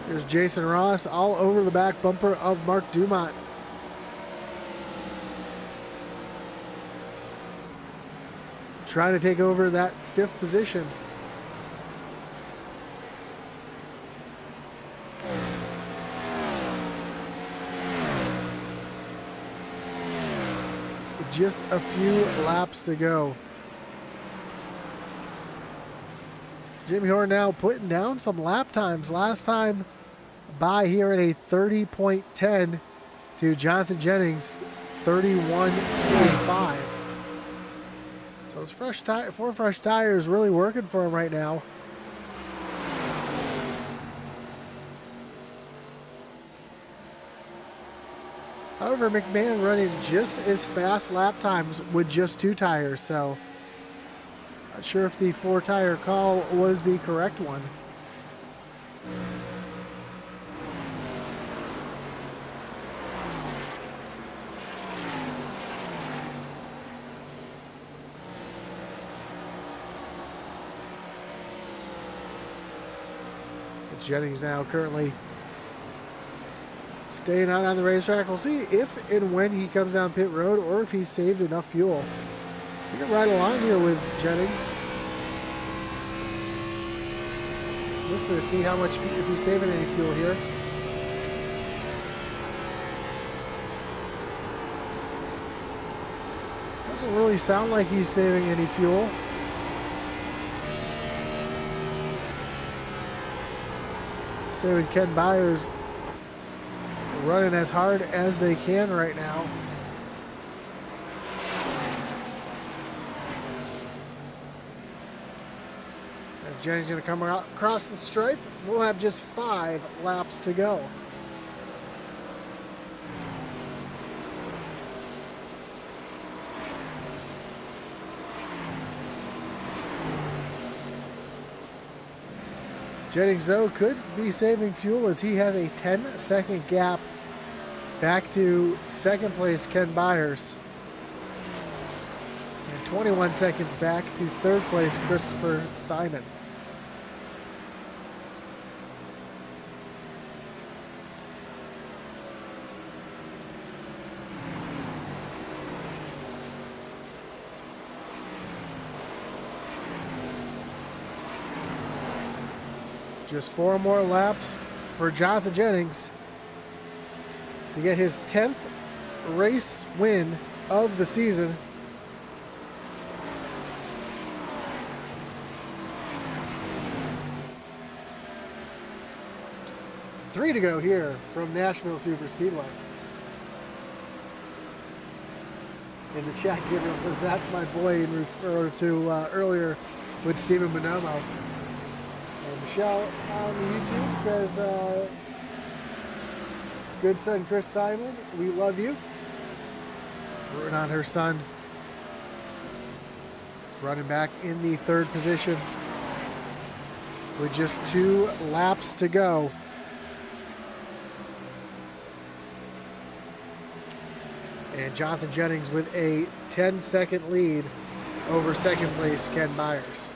There's Jason Ross all over the back bumper of Mark Dumont. Trying to take over that 5th position. With just a few laps to go. Jimmy Horn now putting down some lap times. Last time by here at a 30.10 to Jonathan Jennings, 31.25. So it's fresh four fresh tires really working for him right now. However, McMahon running just as fast lap times with just 2 tires, so not sure if the 4-tire call was the correct one. Jennings now currently staying out on the racetrack. We'll see if and when he comes down pit road or if he's saved enough fuel. We can ride along here with Jennings just to see how much, if he's saving any fuel here. Doesn't really sound like he's saving any fuel. Saving Ken Byers running as hard as they can right now. As Jennings going to come across the stripe, we'll have just 5 laps to go. Jennings, though, could be saving fuel as he has a 10-second gap back to second place Ken Byers. And 21 seconds back to third place Christopher Simon. Just 4 more laps for Jonathan Jennings to get his 10th race win of the season. Three to go here from Nashville Superspeedway. In the chat, Gabriel says that's my boy, in refer to earlier with Stephen Bonomo. Michelle on YouTube says, good son Chris Simon, we love you. Rooting on her son. Running back in the 3rd position with just 2 laps to go. And Jonathan Jennings with a 10-second lead over second place Ken Byers.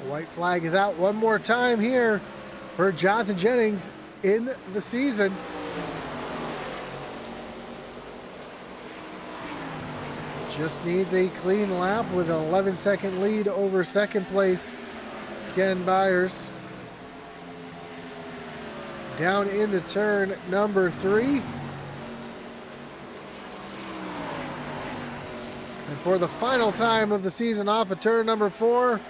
White flag is out one more time here for Jonathan Jennings in the season. Just needs a clean lap with an 11-second lead over second place Ken Byers. Down into turn number 3. And for the final time of the season off of turn number 4,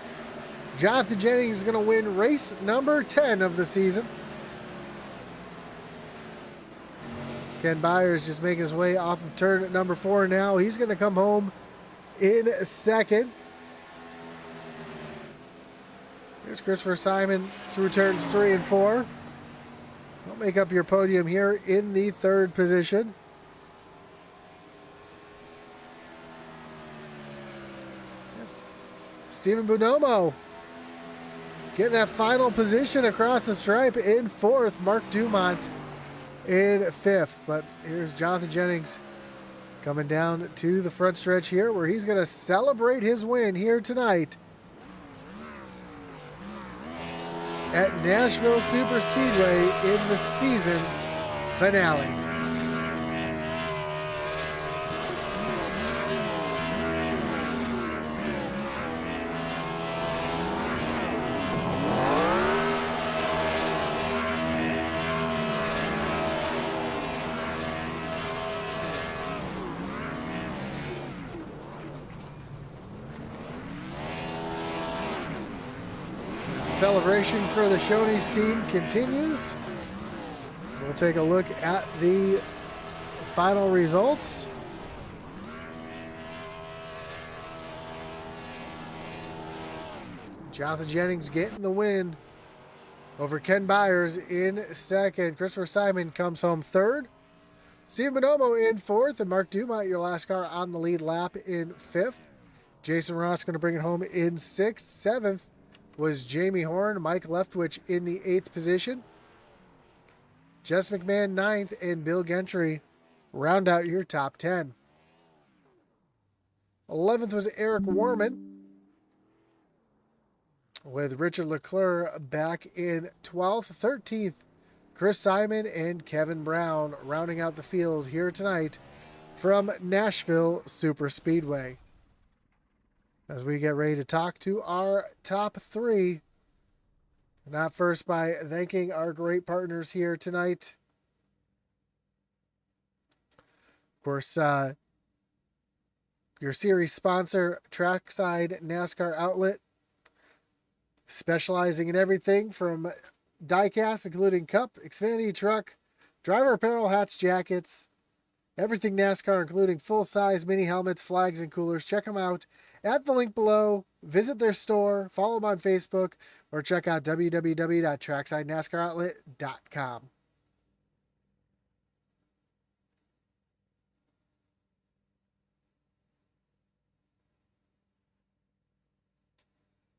Jonathan Jennings is going to win race number 10 of the season. Ken Byers just making his way off of turn number 4 now. He's going to come home in second. Here's Christopher Simon through turns 3 and 4. He'll make up your podium here in the 3rd position. That's Stephen Bonomo getting that final position across the stripe in 4th. Mark Dumont in 5th. But here's Jonathan Jennings coming down to the front stretch here where he's going to celebrate his win here tonight at Nashville Superspeedway in the season finale. Celebration for the Shoney's team continues. We'll take a look at the final results. Jonathan Jennings getting the win over Ken Byers in second. Christopher Simon comes home third. Steve Bonomo in fourth, and Mark Dumont, your last car on the lead lap, in fifth. Jason Ross going to bring it home in sixth. Seventh was Jamie Horn. Mike Leftwich in the eighth position. Jess McMahon ninth, and Bill Gentry round out your top 10. 11th was Eric Warman, with Richard Leclerc back in 12th. 13th, Chris Simon and Kevin Brown rounding out the field here tonight from Nashville Superspeedway. As we get ready to talk to our top three. Not first by thanking our great partners here tonight. Of course, your series sponsor, Trackside NASCAR Outlet, specializing in everything from diecast, including cup, Xfinity, truck, driver apparel, hats, jackets, everything NASCAR, including full-size mini helmets, flags, and coolers. Check them out at the link below. Visit their store, follow them on Facebook, or check out www.tracksidenascaroutlet.com.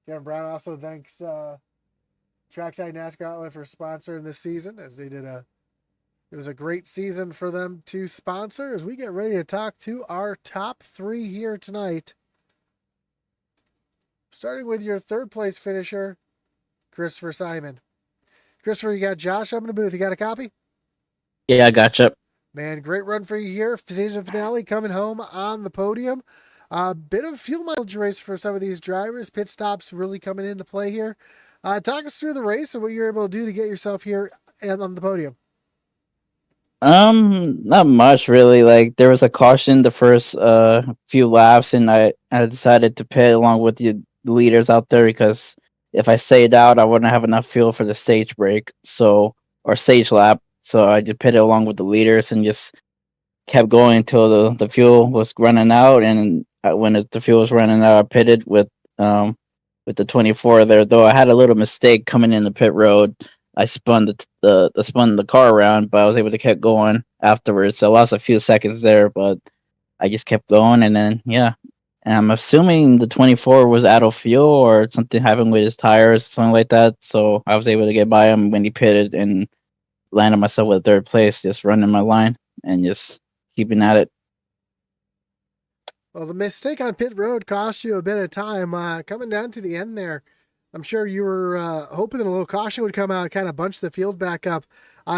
Kevin Brown also thanks Trackside NASCAR Outlet for sponsoring this season, as they did it was a great season for them to sponsor. As we get ready to talk to our top three here tonight, starting with your third place finisher, Christopher Simon. Christopher, you got Josh up in the booth. You got a copy? Yeah, I gotcha. Man, great run for you here. Season finale coming home on the podium. Bit of fuel mileage race for some of these drivers. Pit stops really coming into play here. Talk us through the race and what you're able to do to get yourself here and on the podium. Not much really. Like there was a caution the first few laps, and I decided to pit along with the leaders out there because if I stayed out, I wouldn't have enough fuel for the stage break. So or stage lap. So I just pitted along with the leaders and just kept going until the fuel was running out. And when the fuel was running out, I pitted with the 24 there. Though I had a little mistake coming in the pit road. I spun spun the car around, but I was able to keep going afterwards. So I lost a few seconds there, but I just kept going, and then yeah. And I'm assuming the 24 was out of fuel or something happened with his tires, something like that. So I was able to get by him when he pitted and landed myself with third place, just running my line and just keeping at it. Well, the mistake on pit road cost you a bit of time. Coming down to the end there, I'm sure you were hoping that a little caution would come out and kind of bunch the field back up.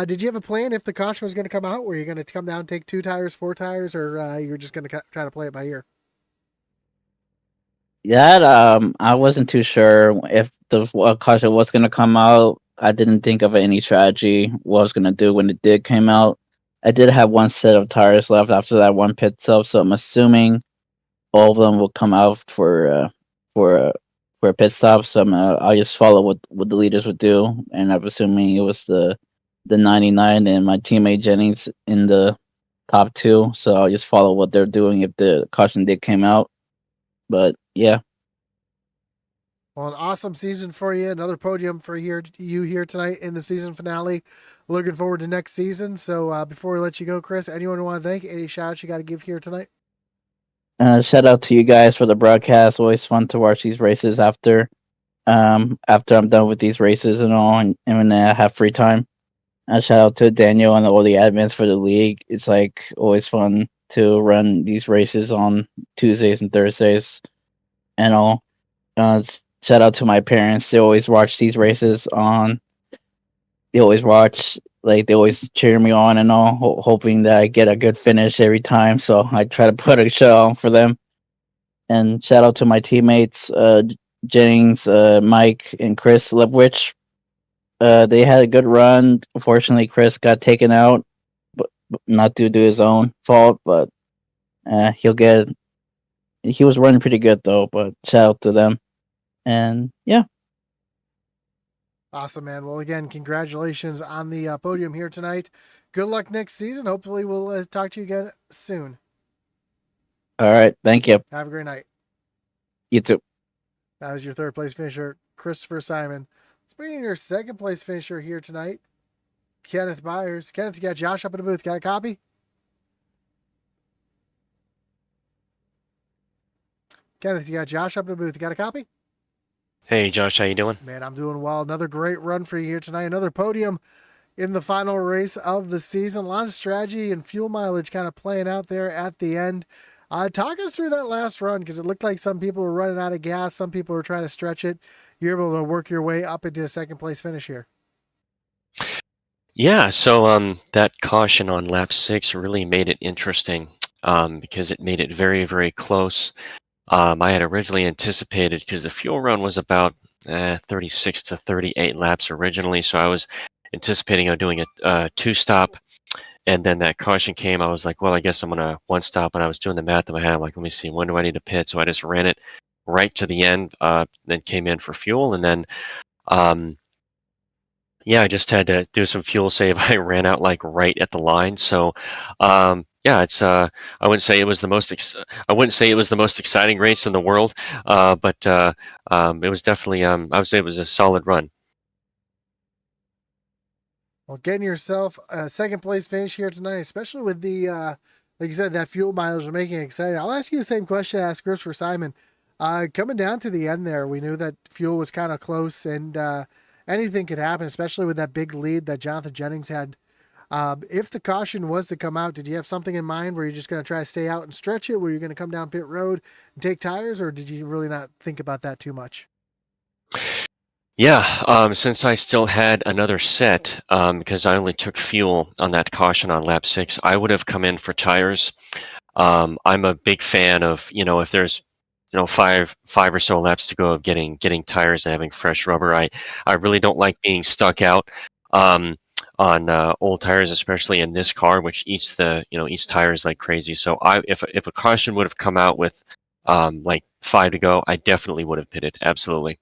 Did you have a plan if the caution was going to come out? Were you going to come down and take 2 tires, 4 tires, or you were just going to try to play it by ear? That I wasn't too sure if the caution was gonna come out. I didn't think of any strategy what I was gonna do when it did came out. I did have one set of tires left after that one pit stop, so I'm assuming all of them will come out for uh, for a pit stop. So I'll just follow what the leaders would do, and I'm assuming it was the 99 and my teammate Jennings in the top two. So I'll just follow what they're doing if the caution did came out. But yeah. Well, an awesome season for you. Another podium for you here tonight in the season finale. Looking forward to next season. So before we let you go, Chris, anyone you want to thank? Any shout outs you got to give here tonight? Shout out to you guys for the broadcast. Always fun to watch these races after I'm done with these races and all, and when I have free time. Shout out to Daniel and all the admins for the league. It's like always fun to run these races on Tuesdays and Thursdays and all. Shout out to my parents. They always watch these races on. They always watch, like they always cheer me on and all, hoping that I get a good finish every time. So I try to put a show on for them. And shout out to my teammates, Jennings, Mike, and Chris Levwich. They had a good run. Unfortunately, Chris got taken out, but not due to his own fault. But he'll get. He was running pretty good though. But shout out to them. And yeah. Awesome, man. Well, again, congratulations on the podium here tonight. Good luck next season. Hopefully, we'll talk to you again soon. All right. Thank you. Have a great night. You too. That was your third place finisher, Christopher Simon. Let's bring in your second place finisher here tonight, Kenneth Byers. Kenneth, you got Josh up in the booth. Got a copy? Kenneth, you got Josh up in the booth. You got a copy? Hey, Josh, how you doing? Man, I'm doing well. Another great run for you here tonight. Another podium in the final race of the season. A lot of strategy and fuel mileage kind of playing out there at the end. Talk us through that last run, because it looked like some people were running out of gas. Some people were trying to stretch it. You're able to work your way up into a second place finish here. Yeah, so that caution on lap 6 really made it interesting because it made it very, very close. I had originally anticipated, because the fuel run was about 36 to 38 laps originally, so I was anticipating doing a two-stop, and then that caution came. I was like, well, I guess I'm gonna one stop, and I was doing the math in my head. I'm like, let me see, when do I need to pit? So I just ran it right to the end, then came in for fuel, and then yeah, I just had to do some fuel save. I ran out like right at the line. So, yeah, it's I wouldn't say it was the most I wouldn't say it was the most exciting race in the world, but it was definitely I would say it was a solid run. Well, getting yourself a second place finish here tonight, especially with the, like you said, that fuel mileage are making it exciting. I'll ask you the same question I asked Christopher Simon. Coming down to the end there, we knew that fuel was kind of close, and anything could happen, especially with that big lead that Jonathan Jennings had. If the caution was to come out, did you have something in mind where you're just going to try to stay out and stretch it, where you're going to come down pit road and take tires, or did you really not think about that too much? Yeah, since I still had another set, because I only took fuel on that caution on lap 6, I would have come in for tires. I'm a big fan of, if there's, five or so laps to go, of getting tires and having fresh rubber. I really don't like being stuck out on old tires, especially in this car, which eats tires like crazy. So if a caution would have come out with like 5 to go, I definitely would have pitted. Absolutely.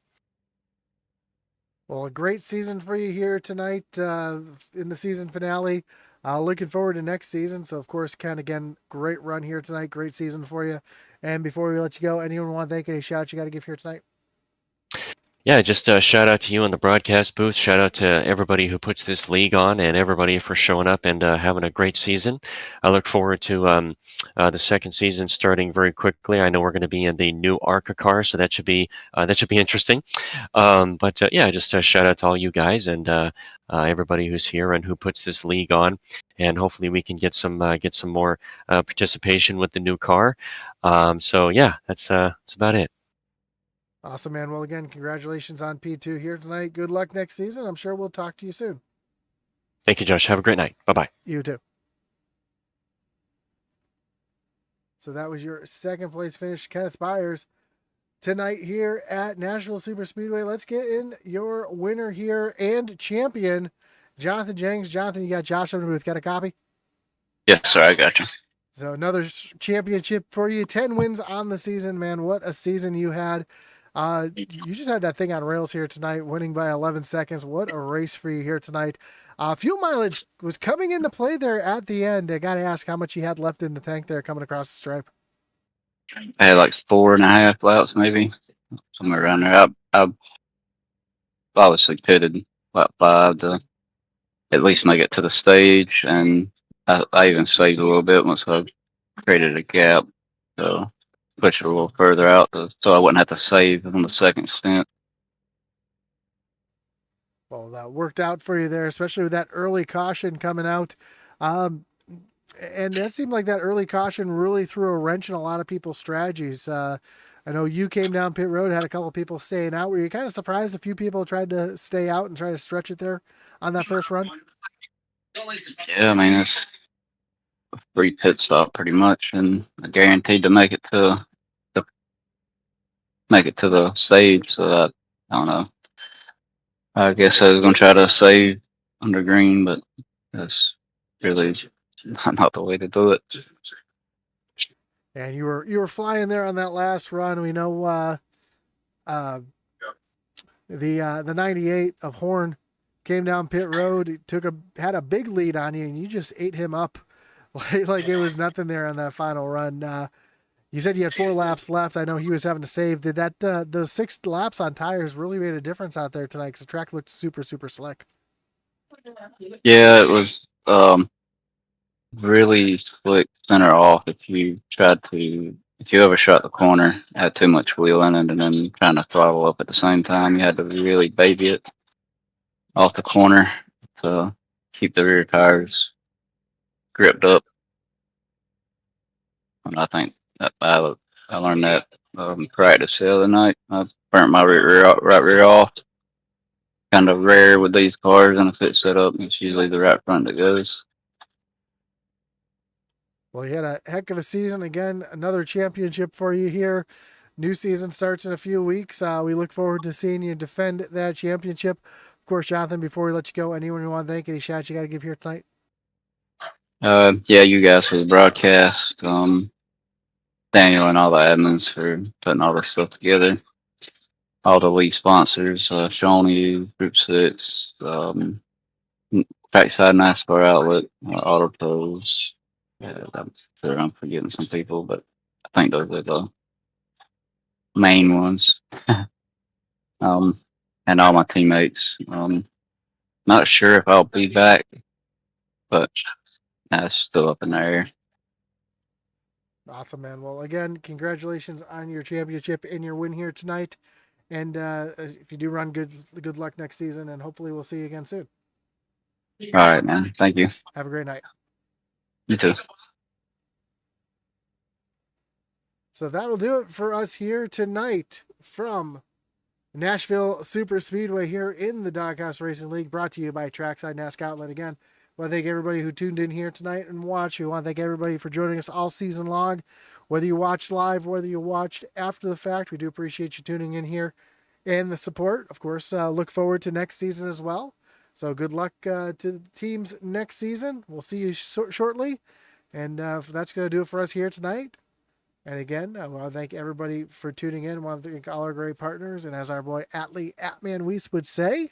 Well, a great season for you here tonight in the season finale. Looking forward to next season. So, of course, Ken, again, great run here tonight. Great season for you. And before we let you go, anyone want to thank, any shout you got to give here tonight? Yeah, just a shout out to you in the broadcast booth. Shout out to everybody who puts this league on, and everybody for showing up and having a great season. I look forward to the second season starting very quickly. I know we're going to be in the new ARCA car, so that should be interesting. But yeah, just a shout out to all you guys and everybody who's here and who puts this league on, and hopefully we can get some more participation with the new car. So yeah, that's about it. Awesome, man. Well, again, congratulations on P2 here tonight. Good luck next season. I'm sure we'll talk to you soon. Thank you, Josh. Have a great night. Bye-bye. You too. So that was your second place finish, Kenneth Byers, tonight here at Nashville Superspeedway. Let's get in your winner here and champion, Jonathan Jennings. Jonathan, you got Josh on the booth. Got a copy? Yes, sir. I got you. So another championship for you. 10 wins on the season, man. What a season you had. You just had that thing on rails here tonight, winning by 11 seconds. What a race for you here tonight. Fuel mileage was coming into play there at the end. I got to ask how much you had left in the tank there coming across the stripe. I had like 4.5 laps, maybe somewhere around there. I obviously pitted lap 5 to at least make it to the stage, and I even saved a little bit once I created a gap, so push it a little further out so I wouldn't have to save on the second stint. Well, that worked out for you there, especially with that early caution coming out. And that seemed like that early caution really threw a wrench in a lot of people's strategies. I know you came down pit road, had a couple of people staying out. Were you kind of surprised a few people tried to stay out and try to stretch it there on that first run? Yeah, I mean, it's a free pit stop pretty much, and I guaranteed to make it to the stage. So I don't know. I guess I was gonna try to save under green, but that's really not the way to do it. And you were flying there on that last run. We know The 98 of Horn came down pit road, had a big lead on you, and you just ate him up like it was nothing there on that final run. You said you had 4 laps left. I know he was having to save. Did that the 6 laps on tires really made a difference out there tonight? Because the track looked super slick. Yeah, it was really slick center off. If you overshot the corner, had too much wheel in it, and then trying to throttle up at the same time, you had to really baby it off the corner to keep the rear tires gripped up. And I think that I learned that practice the other night. I burnt my right rear off. Kind of rare with these cars in a fit setup. It's usually the right front that goes. Well, you had a heck of a season. Again, another championship for you here. New season starts in a few weeks. We look forward to seeing you defend that championship. Of course, Jonathan, before we let you go, anyone you want to thank, any shots you got to give here tonight? Yeah, you guys for the broadcast. Daniel and all the admins for putting all this stuff together. All the lead sponsors, Shawnee, Group 6, Trackside NASCAR Outlet, Auto Pros. Yeah, I'm sure I'm forgetting some people, but I think those are the main ones. And all my teammates. Not sure if I'll be back, but that's still up in the air. Awesome, man. Well, again, congratulations on your championship and your win here tonight. And if you do run, good luck next season, and hopefully we'll see you again soon. All right, man. Thank you. Have a great night. You too. So that'll do it for us here tonight from Nashville Superspeedway here in the Doghouse Racing League, brought to you by Trackside NASCAR Outlet. Again, I want to thank everybody who tuned in here tonight and watched. We want to thank everybody for joining us all season long, whether you watched live, whether you watched after the fact. We do appreciate you tuning in here and the support. Of course, look forward to next season as well. So good luck to the teams next season. We'll see you shortly. And that's going to do it for us here tonight. And again, I want to thank everybody for tuning in. I want to thank all our great partners. And as our boy Atman Weiss would say,